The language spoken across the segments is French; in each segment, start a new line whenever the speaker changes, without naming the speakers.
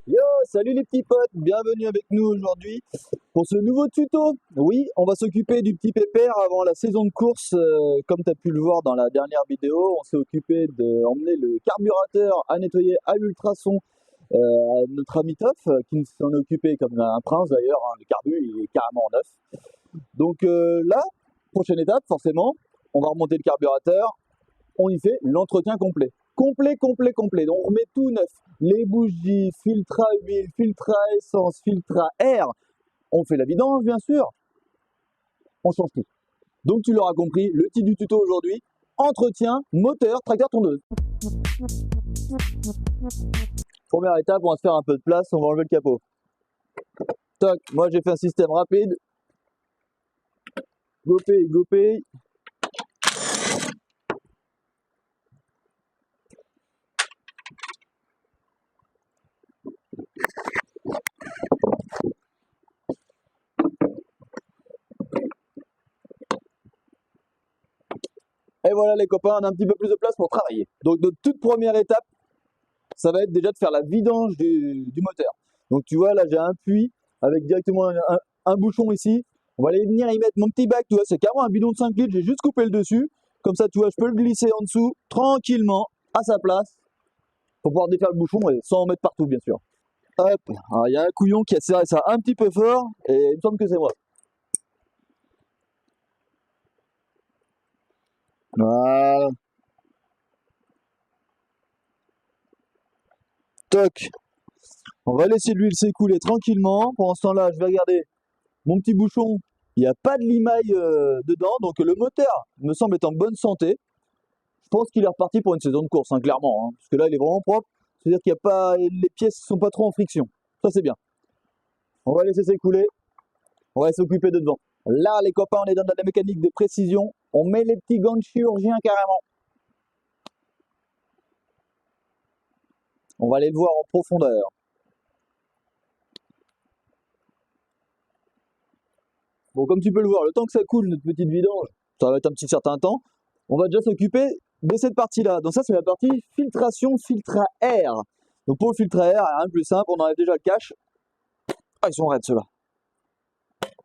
Yo, salut les petits potes, bienvenue avec nous aujourd'hui pour ce nouveau tuto. Oui, on va s'occuper du petit pépère avant la saison de course. Comme tu as pu le voir dans la dernière vidéo, on s'est occupé d'emmener le carburateur à nettoyer à l'ultrason à notre ami Toff, qui s'en est occupé comme un prince d'ailleurs. Hein. Le carbu, il est carrément neuf. Donc là, prochaine étape, forcément, on va remonter le carburateur, on y fait l'entretien complet. Complet. Donc on remet tout neuf. Les bougies, filtre à huile, filtre à essence, filtre à air. On fait la vidange, bien sûr. On change tout. Donc tu l'auras compris, le titre du tuto aujourd'hui, entretien, moteur, tracteur, tondeuse. Première étape, on va se faire un peu de place, on va enlever le capot. Toc, moi j'ai fait un système rapide. Go-pay. Et voilà les copains, on a un petit peu plus de place pour travailler. Donc notre toute première étape, ça va être déjà de faire la vidange du moteur. Donc tu vois là j'ai un puits avec directement un bouchon ici. On va aller venir y mettre mon petit bac, tu vois, c'est carrément un bidon de 5 litres, j'ai juste coupé le dessus. Comme ça tu vois, je peux le glisser en dessous tranquillement à sa place pour pouvoir défaire le bouchon et sans en mettre partout bien sûr. Hop, il y a un couillon qui a serré ça un petit peu fort et il me semble que c'est moi. Voilà. Toc. On va laisser l'huile s'écouler tranquillement. Pendant ce temps-là, je vais regarder mon petit bouchon. Il n'y a pas de limaille dedans, donc le moteur me semble être en bonne santé. Je pense qu'il est reparti pour une saison de course, hein, clairement. Hein, parce que là, il est vraiment propre. C'est-à-dire qu'il y a pas, les pièces ne sont pas trop en friction. Ça, c'est bien. On va laisser s'écouler. On va s'occuper de devant. Là, les copains, on est dans de la mécanique de précision. On met les petits gants de chirurgien carrément. On va aller le voir en profondeur. Bon, comme tu peux le voir, le temps que ça coule, notre petite vidange, ça va être un petit certain temps. On va déjà s'occuper de cette partie-là. Donc ça, c'est la partie filtration, filtre à air. Donc pour le filtre à air, rien de plus simple, on enlève déjà le cache. Ah, ils sont raides ceux-là.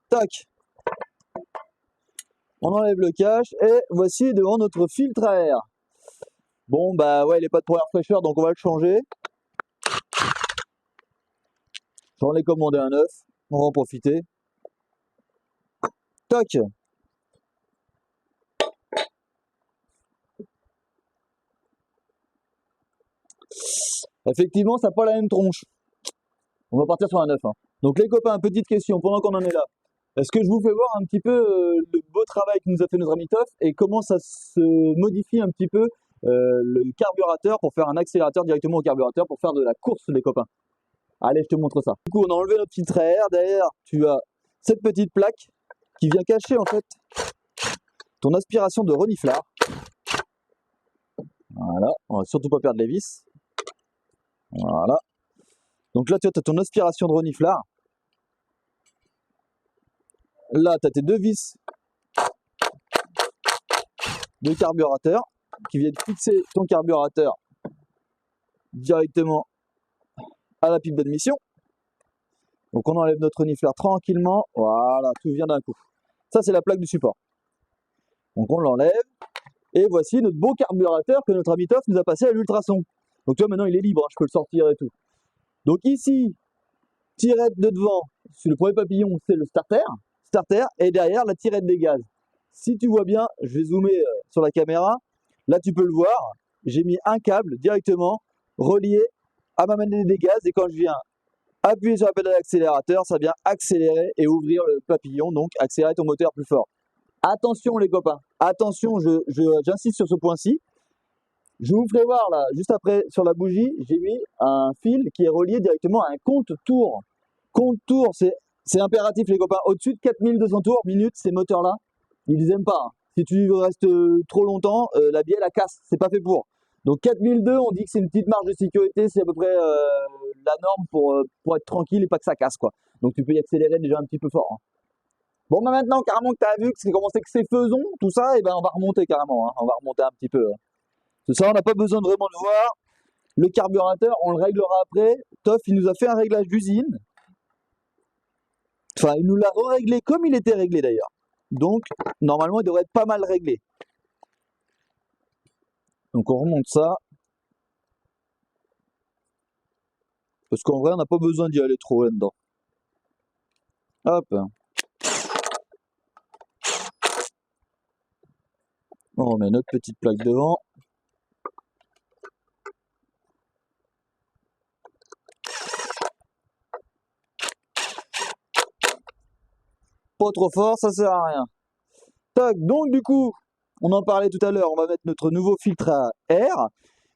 Tac. On enlève le cache et voici devant notre filtre à air. Bon, bah ouais, il n'est pas de première fraîcheur, donc on va le changer. J'en ai commandé un neuf, on va en profiter. Toc. Effectivement, ça n'a pas la même tronche. On va partir sur un 9. Hein. Donc les copains, petite question, pendant qu'on en est là. Est-ce que je vous fais voir un petit peu le beau travail que nous a fait notre ami Toff et comment ça se modifie un petit peu le carburateur pour faire un accélérateur directement au carburateur pour faire de la course les copains. Allez, je te montre ça. Du coup, on a enlevé notre filtre à air. Derrière, tu as cette petite plaque qui vient cacher en fait ton aspiration de reniflard. Voilà, on va surtout pas perdre les vis. Voilà. Donc là, tu as ton aspiration de reniflard. Là, tu as tes deux vis de carburateur qui viennent fixer ton carburateur directement à la pipe d'admission. Donc on enlève notre renifleur tranquillement. Voilà, tout vient d'un coup. Ça, c'est la plaque du support. Donc on l'enlève. Et voici notre beau carburateur que notre ami Toff nous a passé à l'ultrason. Donc tu vois, maintenant il est libre, hein, je peux le sortir et tout. Donc ici, tirette de devant, sur le premier papillon, c'est le starter. Et derrière, la tirette des gaz. Si tu vois bien, je vais zoomer sur la caméra. Là, tu peux le voir. J'ai mis un câble directement relié à ma manette des gaz. Et quand je viens appuyer sur la pédale d'accélérateur, ça vient accélérer et ouvrir le papillon, donc accélérer ton moteur plus fort. Attention les copains, attention, j'insiste sur ce point-ci. Je vous ferai voir là, juste après sur la bougie, j'ai mis un fil qui est relié directement à un compte-tour. Compte-tour, c'est impératif les copains. Au-dessus de 4200 tours minutes, ces moteurs-là, ils aiment pas. Hein. Si tu restes trop longtemps, la bielle elle casse, c'est pas fait pour. Donc 4002, on dit que c'est une petite marge de sécurité, c'est à peu près la norme pour être tranquille et pas que ça casse quoi. Donc tu peux y accélérer déjà un petit peu fort. Hein. Bon bah maintenant carrément que tu as vu que c'est commencé que c'est faisons, tout ça, et ben on va remonter carrément, hein. On va remonter un petit peu. Hein. C'est ça, on n'a pas besoin de vraiment de voir. Le carburateur, on le réglera après. Toff, il nous a fait un réglage d'usine. Enfin, il nous l'a réglé comme il était réglé d'ailleurs. Donc, normalement, il devrait être pas mal réglé. Donc, on remonte ça. Parce qu'en vrai, on n'a pas besoin d'y aller trop là-dedans. Hop. On remet notre petite plaque devant. Pas trop fort, ça sert à rien. Tac, donc du coup, on en parlait tout à l'heure, on va mettre notre nouveau filtre à air.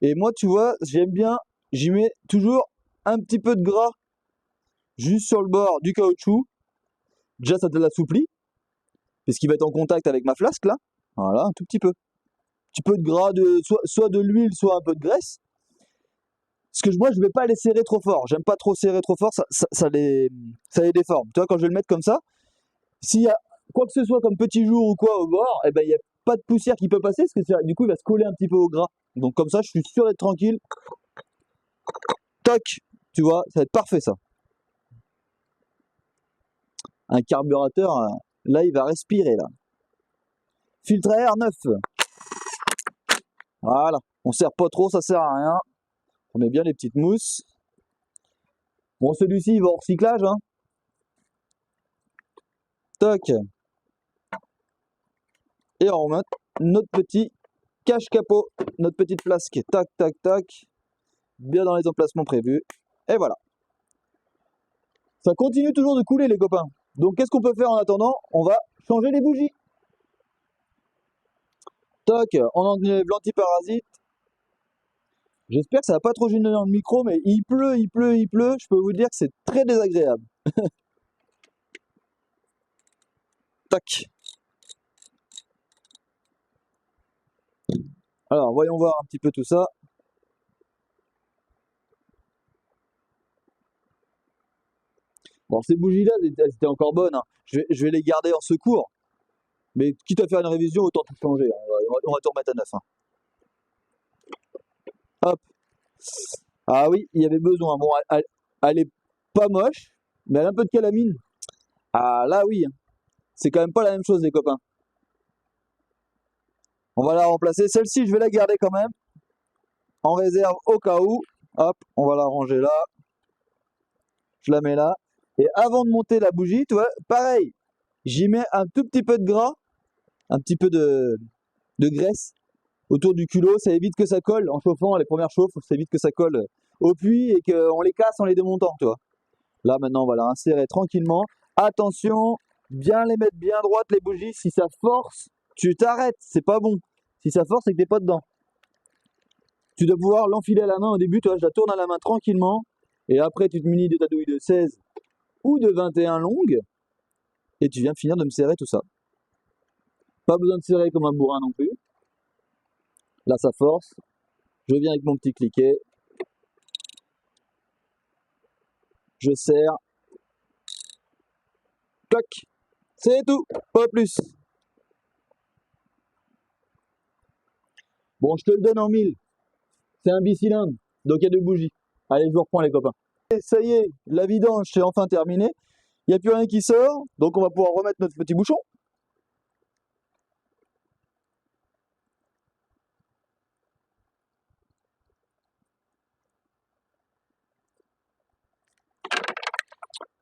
Et moi, tu vois, j'aime bien, j'y mets toujours un petit peu de gras juste sur le bord du caoutchouc. Déjà, ça te l'assouplit, puisqu'il va être en contact avec ma flasque là. Voilà, un tout petit peu. Un petit peu de gras, soit de l'huile, soit un peu de graisse. Parce que moi, je ne vais pas les serrer trop fort. J'aime pas trop serrer trop fort, ça les déforme. Tu vois, quand je vais le mettre comme ça, s'il y a quoi que ce soit comme petit jour ou quoi au bord, eh ben, il n'y a pas de poussière qui peut passer, parce que du coup, il va se coller un petit peu au gras. Donc comme ça, je suis sûr d'être tranquille. Toc, tu vois, ça va être parfait ça. Un carburateur, là, il va respirer là. Filtre à air neuf. Voilà, on serre pas trop, ça sert à rien. On met bien les petites mousses. Bon, celui-ci, il va au recyclage, hein. Toc. Et on remonte notre petit cache-capot, notre petite flasque. Tac, tac, tac. Bien dans les emplacements prévus. Et voilà. Ça continue toujours de couler, les copains. Donc, qu'est-ce qu'on peut faire en attendant? On va changer les bougies. Toc, on enlève l'antiparasite. J'espère que ça va pas trop gêner dans le micro, mais il pleut, il pleut, il pleut. Je peux vous dire que c'est très désagréable. Tac. Alors, voyons voir un petit peu tout ça. Bon, ces bougies-là, elles étaient encore bonnes, hein. Je vais les garder en secours. Mais quitte à faire une révision, autant tout changer, hein. On va tout remettre à neuf, hein. Hop. Ah oui, il y avait besoin. Bon, elle est pas moche, mais elle a un peu de calamine. Ah là oui, hein. C'est quand même pas la même chose, les copains. On va la remplacer. Celle-ci, je vais la garder quand même. En réserve au cas où. Hop, on va la ranger là. Je la mets là. Et avant de monter la bougie, tu vois, pareil, j'y mets un tout petit peu de gras, un petit peu de graisse autour du culot. Ça évite que ça colle en chauffant les premières chauffes. Ça évite que ça colle au puits et qu'on les casse en les démontant, tu vois. Là, maintenant, on va la insérer tranquillement. Attention, bien les mettre bien droites, les bougies. Si ça force, tu t'arrêtes. C'est pas bon. Si ça force, c'est que t'es pas dedans. Tu dois pouvoir l'enfiler à la main au début. Tu vois, je la tourne à la main tranquillement. Et après, tu te munis de ta douille de 16 ou de 21 longues. Et tu viens finir de me serrer tout ça. Pas besoin de serrer comme un bourrin non plus. Là, ça force. Je viens avec mon petit cliquet. Je serre. Clac. C'est tout. Pas plus. Bon, je te le donne en 1000. C'est un bicylindre. Donc il y a 2 bougies. Allez, je vous reprends les copains. Et ça y est, la vidange c'est enfin terminé. Il n'y a plus rien qui sort. Donc on va pouvoir remettre notre petit bouchon.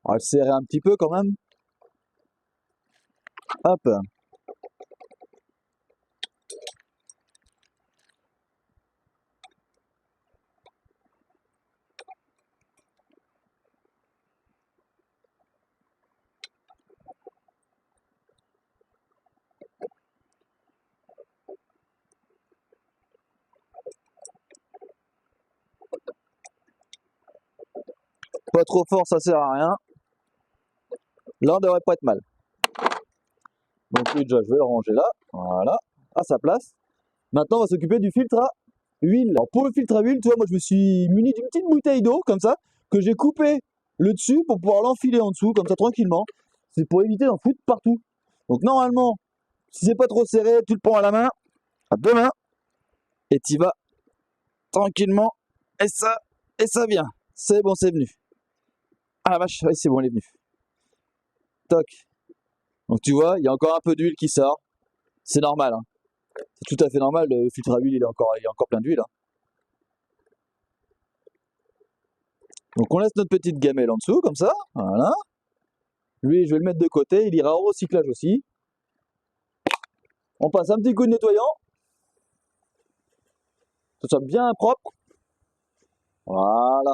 On va le serrer un petit peu quand même. Hop. Pas trop fort, ça sert à rien. Là, on devrait pas être mal. Donc lui, déjà, je vais le ranger là. Voilà. À sa place. Maintenant, on va s'occuper du filtre à huile. Alors, pour le filtre à huile, tu vois, moi, je me suis muni d'une petite bouteille d'eau, comme ça, que j'ai coupé le dessus pour pouvoir l'enfiler en dessous, comme ça, tranquillement. C'est pour éviter d'en foutre partout. Donc, normalement, si c'est pas trop serré, tu le prends à la main, à 2 mains, et tu vas tranquillement et ça vient. C'est bon, c'est venu. Ah la vache, ouais, c'est bon, elle est venue. Toc. Donc tu vois, il y a encore un peu d'huile qui sort. C'est normal, hein. C'est tout à fait normal, le filtre à huile, il est encore plein d'huile, hein. Donc on laisse notre petite gamelle en dessous, comme ça, voilà. Lui, je vais le mettre de côté, il ira au recyclage aussi. On passe un petit coup de nettoyant. Que ce soit bien propre. Voilà.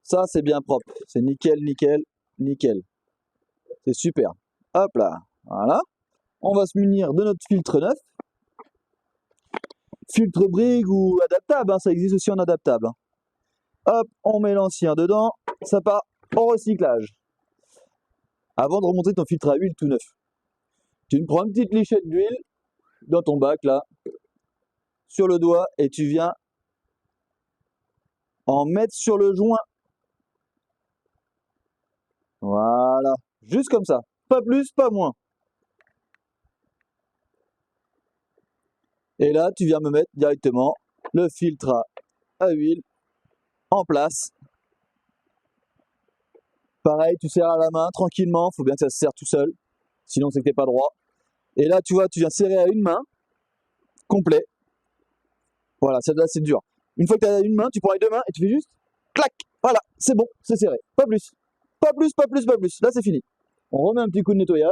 Ça, c'est bien propre. C'est nickel, nickel, nickel. C'est super. Hop là. Voilà. On va se munir de notre filtre neuf. Filtre brique ou adaptable, hein, ça existe aussi en adaptable. Hop, on met l'ancien dedans. Ça part au recyclage. Avant de remonter ton filtre à huile tout neuf, tu me prends une petite lichette d'huile dans ton bac là, sur le doigt, et tu viens en mettre sur le joint. Voilà, juste comme ça, pas plus, pas moins. Et là, tu viens me mettre directement le filtre à huile en place. Pareil, tu serres à la main tranquillement, faut bien que ça se serre tout seul, sinon c'est que t'es pas droit. Et là, tu vois, tu viens serrer à une main, complet. Voilà, celle-là c'est dur. Une fois que tu as une main, tu prends les deux mains et tu fais juste clac. Voilà, c'est bon, c'est serré. Pas plus. Pas plus, pas plus, pas plus. Là, c'est fini. On remet un petit coup de nettoyage.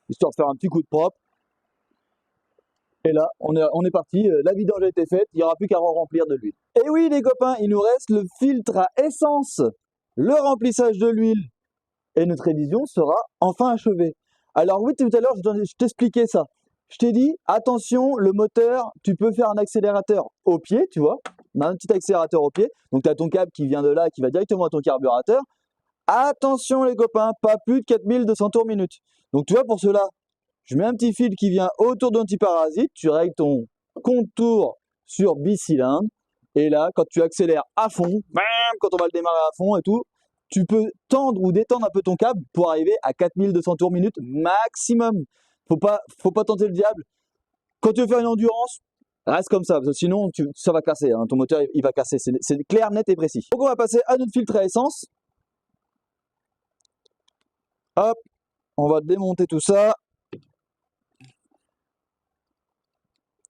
Histoire de faire un petit coup de propre. Et là, on est parti. La vidange a été faite. Il n'y aura plus qu'à remplir de l'huile. Et oui, les copains, il nous reste le filtre à essence. Le remplissage de l'huile. Et notre révision sera enfin achevée. Alors oui, tout à l'heure, je t'expliquais ça. Je t'ai dit, attention, le moteur, tu peux faire un accélérateur au pied, tu vois. On a un petit accélérateur au pied. Donc tu as ton câble qui vient de là, qui va directement à ton carburateur. Attention les copains, pas plus de 4200 tours minute. Donc tu vois, pour cela, je mets un petit fil qui vient autour d'un petit parasite. Tu règles ton contour sur bicylindre. Et là, quand tu accélères à fond, bam, quand on va le démarrer à fond et tout, tu peux tendre ou détendre un peu ton câble pour arriver à 4200 tours minute maximum. Faut pas tenter le diable. Quand tu veux faire une endurance, reste comme ça, parce que sinon ça va casser, hein. Ton moteur il va casser, c'est clair, net et précis. Donc on va passer à notre filtre à essence. Hop, on va démonter tout ça.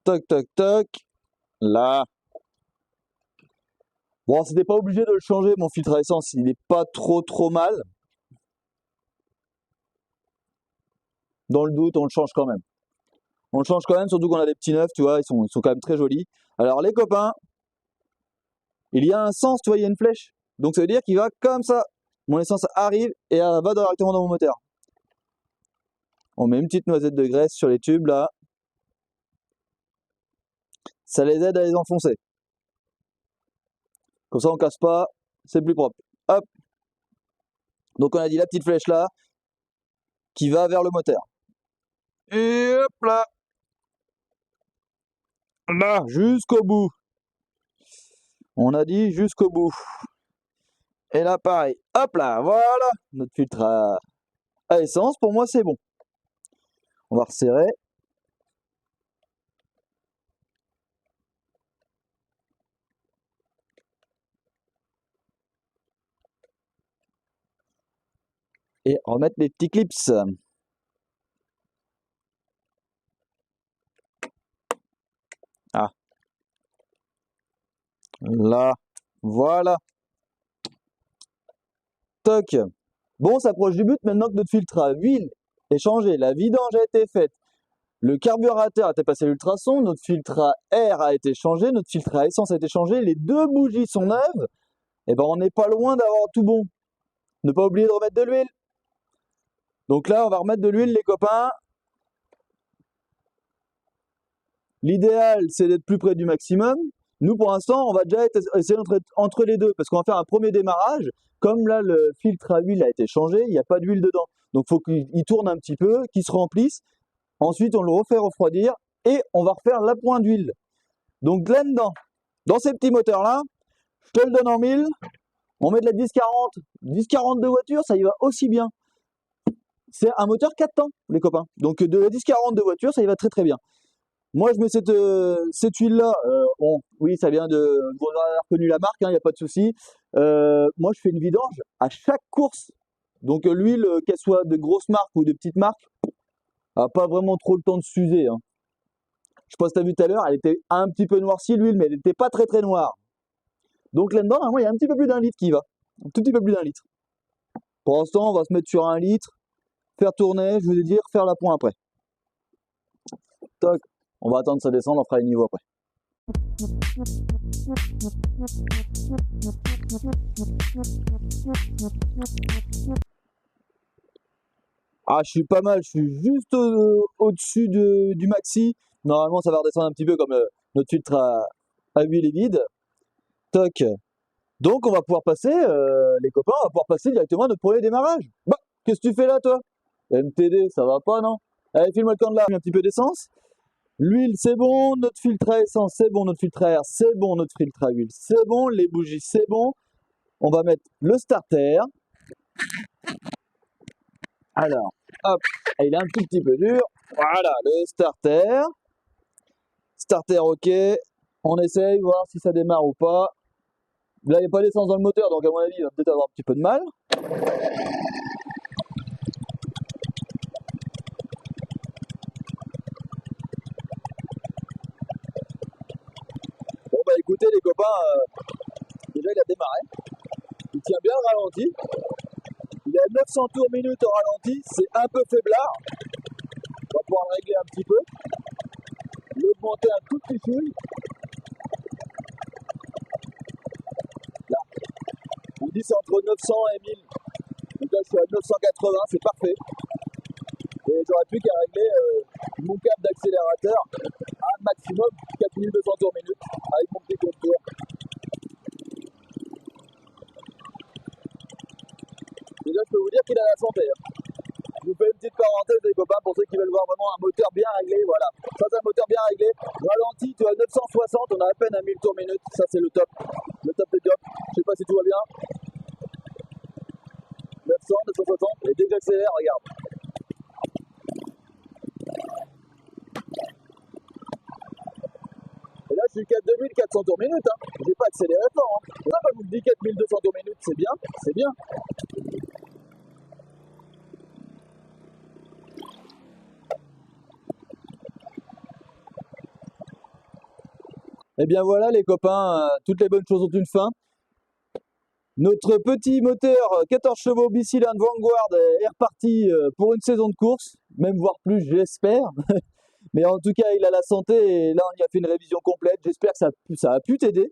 Toc, toc, toc. Là. Bon, c'était pas obligé de le changer, mon filtre à essence, il n'est pas trop mal. Dans le doute, on le change quand même. On le change quand même, surtout qu'on a des petits neufs, tu vois, ils sont quand même très jolis. Alors les copains, il y a un sens, tu vois, il y a une flèche. Donc ça veut dire qu'il va comme ça. Mon essence arrive et elle va directement dans mon moteur. On met une petite noisette de graisse sur les tubes là. Ça les aide à les enfoncer. Comme ça on casse pas, c'est plus propre. Hop. Donc on a dit la petite flèche là qui va vers le moteur. Et hop là. Là, jusqu'au bout. On a dit jusqu'au bout. Et là pareil. Hop là, voilà. Notre filtre à essence, pour moi c'est bon. On va resserrer. Et remettre les petits clips. Ah. Là. Voilà. Toc. Bon, on s'approche du but maintenant que notre filtre à huile est changé. La vidange a été faite. Le carburateur a été passé à l'ultrason. Notre filtre à air a été changé. Notre filtre à essence a été changé. Les deux bougies sont neuves. Et ben, on n'est pas loin d'avoir tout bon. Ne pas oublier de remettre de l'huile. Donc là, on va remettre de l'huile, les copains. L'idéal, c'est d'être plus près du maximum. Nous, pour l'instant, on va déjà essayer entre les deux, parce qu'on va faire un premier démarrage. Comme là, le filtre à huile a été changé, il n'y a pas d'huile dedans. Donc, il faut qu'il tourne un petit peu, qu'il se remplisse. Ensuite, on le refait refroidir et on va refaire la pointe d'huile. Donc, là-dedans, dans ces petits moteurs-là, je te le donne en 1000. On met de la 1040, 1040 de voiture, ça y va aussi bien. c'est un moteur 4 temps, les copains. Donc de la 1040 de voiture, ça y va très très bien. Moi, je mets cette huile-là. Bon, oui, ça vient de. Vous avez reconnu la marque, il n'y a pas de souci. Moi, je fais une vidange à chaque course. Donc l'huile, qu'elle soit de grosses marques ou de petites marques, n'a pas vraiment trop le temps de s'user. Hein. Je sais pas si tu as vu tout à l'heure, elle était un petit peu noircie l'huile, mais elle n'était pas très très noire. Donc là-dedans, normalement, il y a un petit peu plus d'un litre qui va. Un tout petit peu plus d'un litre. Pour l'instant, on va se mettre sur 1 litre, faire tourner, je vais dire, faire la pointe après. Toc. On va attendre que ça descende, on fera les niveaux après. Ah, je suis pas mal, je suis juste au-dessus du maxi. Normalement, ça va redescendre un petit peu comme notre filtre à huile est vide. Toc. Donc, on va pouvoir passer, les copains, on va pouvoir passer directement à notre premier démarrage. Bah, qu'est-ce que tu fais là, toi? MTD, ça va pas, non? Allez, file-moi le camp de là, un petit peu d'essence. L'huile, c'est bon, notre filtre à essence, c'est bon, notre filtre à air, c'est bon, notre filtre à huile, c'est bon, les bougies, c'est bon. On va mettre le starter. Alors, hop, il est un tout petit peu dur. Voilà, le starter. Starter, ok. On essaye, voir si ça démarre ou pas. Là, il n'y a pas d'essence dans le moteur, donc à mon avis, il va peut-être avoir un petit peu de mal. Bon, bah écoutez, les copains, déjà, il a démarré. Il tient bien le ralenti. Il est à 900 tours minute au ralenti, c'est un peu faiblard. On va pouvoir le régler un petit peu. L'augmenter un tout petit peu. Là, on dit c'est entre 900 et 1000. Donc là, je suis à 980, c'est parfait. Et j'aurais plus qu'à régler mon câble d'accélérateur à un maximum 4200 tours minute avec mon petit compteur. Déjà, je peux vous dire qu'il a la santé. Hein. Je vous fais une petite parenthèse, les copains, pour ceux qui veulent voir vraiment un moteur bien réglé. Voilà, ça c'est un moteur bien réglé. Ralenti, tu as 960, on a à peine à 1000 tours minute. Ça c'est le top. Le top des tops. Je sais pas si tout va bien. 900, 960. Et dès que j'accélère, regarde. Et là, je suis qu'à 2400 tours minute. Hein. J'ai pas accéléré fort. Hein. Là, quand je vous dis 4200 tours minute, c'est bien. C'est bien. Et bien voilà les copains, toutes les bonnes choses ont une fin. Notre petit moteur 14 chevaux bicylindre Vanguard est reparti pour une saison de course, même voire plus j'espère. Mais en tout cas il a la santé et là on y a fait une révision complète, j'espère que ça a pu t'aider.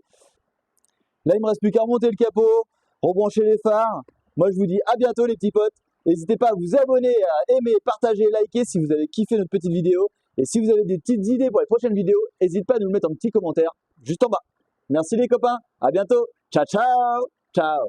Là il me reste plus qu'à remonter le capot, rebrancher les phares. Moi je vous dis à bientôt les petits potes. N'hésitez pas à vous abonner, à aimer, partager, liker si vous avez kiffé notre petite vidéo. Et si vous avez des petites idées pour les prochaines vidéos, n'hésitez pas à nous le mettre en petit commentaire juste en bas. Merci les copains, à bientôt, ciao ciao, ciao.